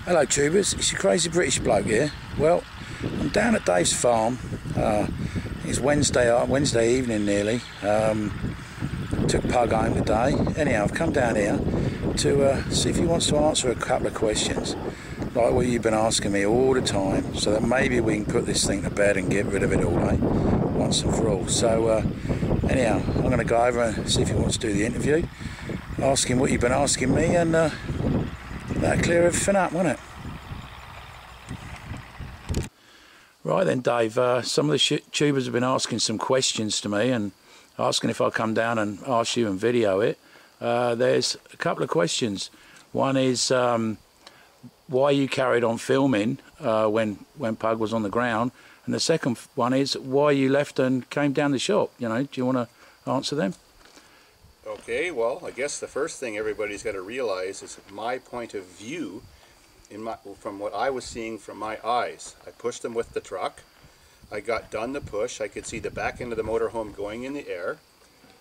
Hello tubers, it's your crazy British bloke here. Well, I'm down at Dave's farm. It's Wednesday evening nearly. Took Pug home today. Anyhow, I've come down here to see if he wants to answer a couple of questions like what you've been asking me all the time, so that maybe we can put this thing to bed and get rid of it all, once and for all. So anyhow, I'm going to go over and see if he wants to do the interview, ask him what you've been asking me, and that'll clear everything up, won't it? Right then, Dave, some of the tubers have been asking some questions to me and asking if I'll come down and ask you and video it. There's a couple of questions. One is why you carried on filming when Pug was on the ground, and the second one is why you left and came down the shop. You know, do you want to answer them? Okay, well, I guess the first thing everybody's got to realize is my point of view from what I was seeing from my eyes. I pushed them with the truck. I got done the push. I could see the back end of the motorhome going in the air.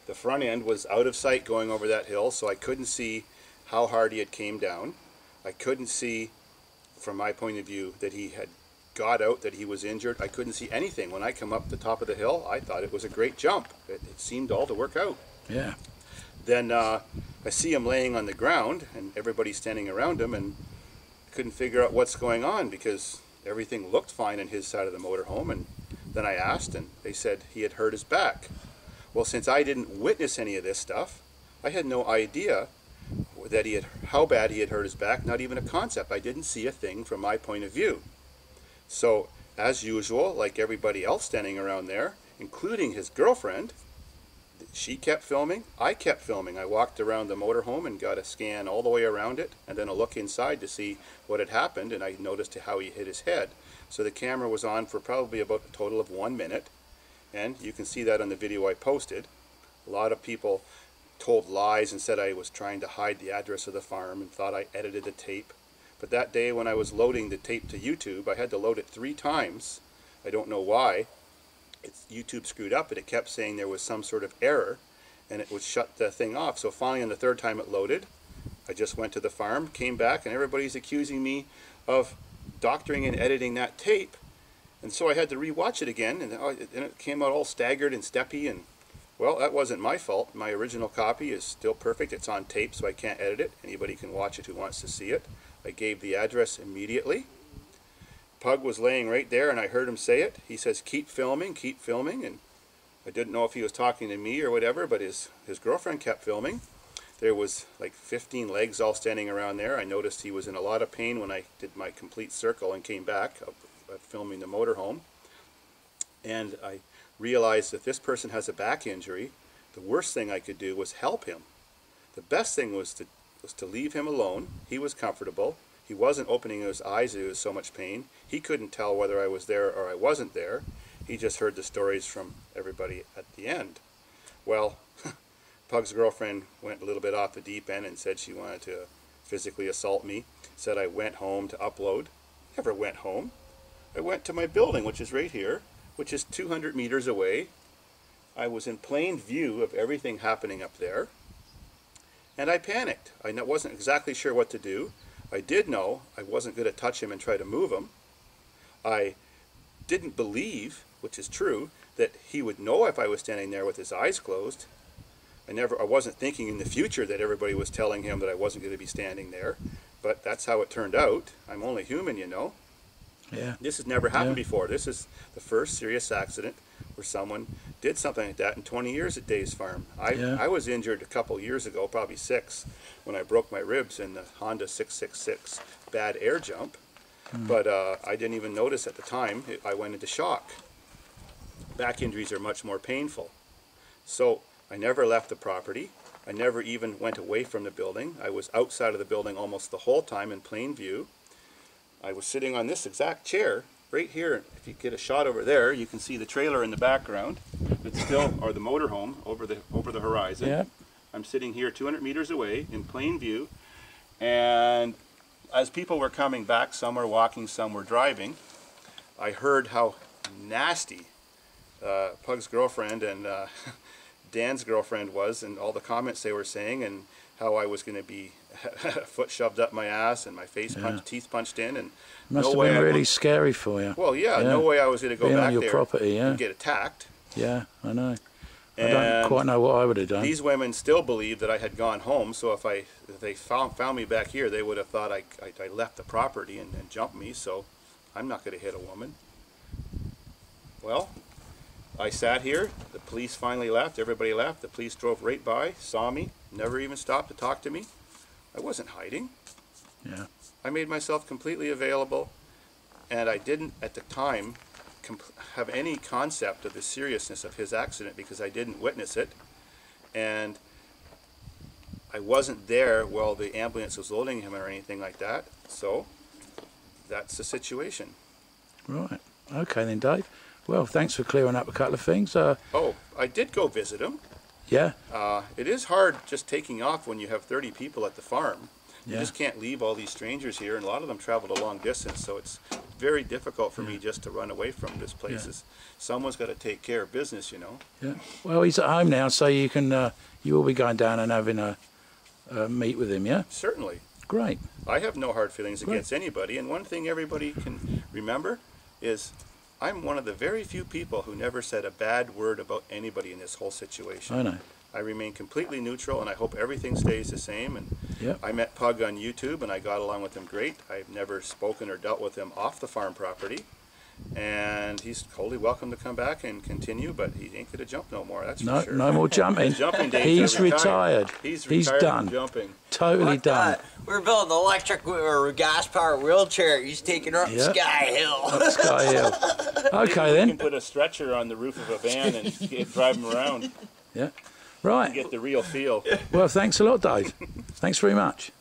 The front end was out of sight going over that hill, so I couldn't see how hard he had came down. I couldn't see, from my point of view, that he had got out, that he was injured. I couldn't see anything. When I come up the top of the hill, I thought it was a great jump. It seemed all to work out. Yeah. Then I see him laying on the ground and everybody's standing around him, and couldn't figure out what's going on because everything looked fine in his side of the motorhome. And then I asked, and they said he had hurt his back. Well, since I didn't witness any of this stuff, I had no idea that how bad he had hurt his back, not even a concept. I didn't see a thing from my point of view. So, as usual, like everybody else standing around there, including his girlfriend, she kept filming, I kept filming. I walked around the motorhome and got a scan all the way around it, and then a look inside to see what had happened, and I noticed how he hit his head. So the camera was on for probably about a total of 1 minute, and you can see that on the video I posted. A lot of people told lies and said I was trying to hide the address of the farm and thought I edited the tape. But that day when I was loading the tape to YouTube, I had to load it 3 times. I don't know why. YouTube screwed up, and it kept saying there was some sort of error, and it would shut the thing off. So finally, on the 3rd time it loaded, I just went to the farm, came back, and everybody's accusing me of doctoring and editing that tape. And so I had to re-watch it again, and it came out all staggered and steppy, and well, that wasn't my fault. My original copy is still perfect. It's on tape, so I can't edit it. Anybody can watch it who wants to see it. I gave the address immediately. Pug was laying right there, and I heard him say it. He says, keep filming, and I didn't know if he was talking to me or whatever, but his girlfriend kept filming. There was like 15 legs all standing around there. I noticed he was in a lot of pain when I did my complete circle and came back of filming the motorhome. And I realized that this person has a back injury. The worst thing I could do was help him. The best thing was to leave him alone. He was comfortable. He wasn't opening his eyes. He was so much pain. He couldn't tell whether I was there or I wasn't there. He just heard the stories from everybody at the end. Well, Pug's girlfriend went a little bit off the deep end and said she wanted to physically assault me. Said I went home to upload. Never went home. I went to my building, which is right here, which is 200 meters away. I was in plain view of everything happening up there, and I panicked. I wasn't exactly sure what to do. I did know I wasn't going to touch him and try to move him. I didn't believe, which is true, that he would know if I was standing there with his eyes closed. I wasn't thinking in the future that everybody was telling him that I wasn't going to be standing there, but that's how it turned out. I'm only human, you know. Yeah. This has never happened before. This is the first serious accident where someone did something like that in 20 years at Dave's farm. I was injured a couple years ago, probably 6, when I broke my ribs in the Honda 666 bad air jump. But I didn't even notice at the time. I went into shock. Back injuries are much more painful. So I never left the property. I never even went away from the building. I was outside of the building almost the whole time in plain view. I was sitting on this exact chair right here. If you get a shot over there, you can see the trailer in the background. It's still, or the motorhome over the horizon. Yeah. I'm sitting here 200 meters away in plain view, and as people were coming back, some were walking, some were driving, I heard how nasty Pug's girlfriend and Dan's girlfriend was, and all the comments they were saying, and how I was going to be a foot shoved up my ass and my face teeth punched in, and Must have been really scary for you. Well, yeah, no way I was going to go Being back on your there property, and get attacked. Yeah, I know. And I don't quite know what I would have done. These women still believed that I had gone home, so if they found me back here, they would have thought I left the property and jumped me, so I'm not going to hit a woman. Well, I sat here, the police finally left, everybody left, the police drove right by, saw me, never even stopped to talk to me. I wasn't hiding. Yeah. I made myself completely available, and I didn't at the time have any concept of the seriousness of his accident because I didn't witness it, and I wasn't there while the ambulance was loading him or anything like that, so that's the situation. Right. Okay then, Dave. Well, thanks for clearing up a couple of things. Oh, I did go visit him. Yeah. It is hard just taking off when you have 30 people at the farm. You Yeah. just can't leave all these strangers here, and a lot of them traveled a long distance, so it's very difficult for me just to run away from this place. Yeah. Someone's got to take care of business, you know. Yeah. Well, he's at home now, so you can you will be going down and having a meet with him. Yeah. Certainly. Great. I have no hard feelings Great. against anybody, and one thing everybody can remember is I'm one of the very few people who never said a bad word about anybody in this whole situation. I know. I remain completely neutral, and I hope everything stays the same. And Yep. I met Pug on YouTube, and I got along with him great. I've never spoken or dealt with him off the farm property, and he's totally welcome to come back and continue, but he ain't going to jump no more, that's No, for sure. no more jumping. His jumping days He's are retired. retired. He's retired done. from jumping. Totally Like done. that. We're building an electric or gas-powered wheelchair. He's taking her up Yeah. Sky Hill. Sky Hill. Okay You can then. put a stretcher on the roof of a van and drive him around Yeah. and Right. get the real feel. Well, thanks a lot, Dave. Thanks very much.